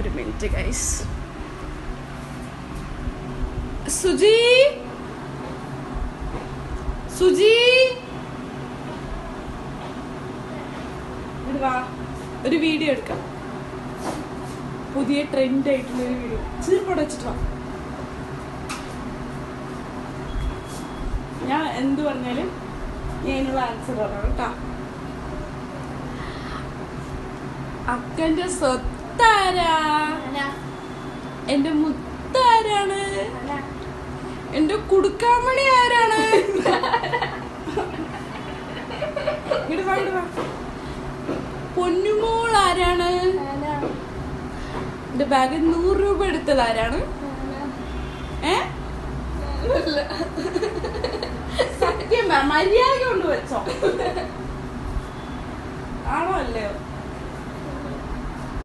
ഒരു minute guys. Suji Suji വാ, ഒരു വീഡിയോ എടുക്കാം. പുതിയ ട്രെൻഡ് ആയിട്ടുള്ള ഒരു വീഡിയോ. ചീർപ്പോടെ വെച്ചിട്ട് വാ. ഞാൻ എന്ത് പറഞ്ഞാലും ഞാനുള്ള ആൻസർ പറയാം കേട്ടാ. അക്കന്റെ സ്വത്താരാ? എന്റെ മുത്താരാണ്? എന്റെ കുടുക്കാമണി ആരാണ്? പൊന്നുമോൾ ആരാണ്? എന്റെ ബാഗിൽ 100 രൂപ എടുത്തത് ആരാണ്? സത്യം മര്യാദ കൊണ്ട് വെച്ചോ? ആണോ അല്ലയോ?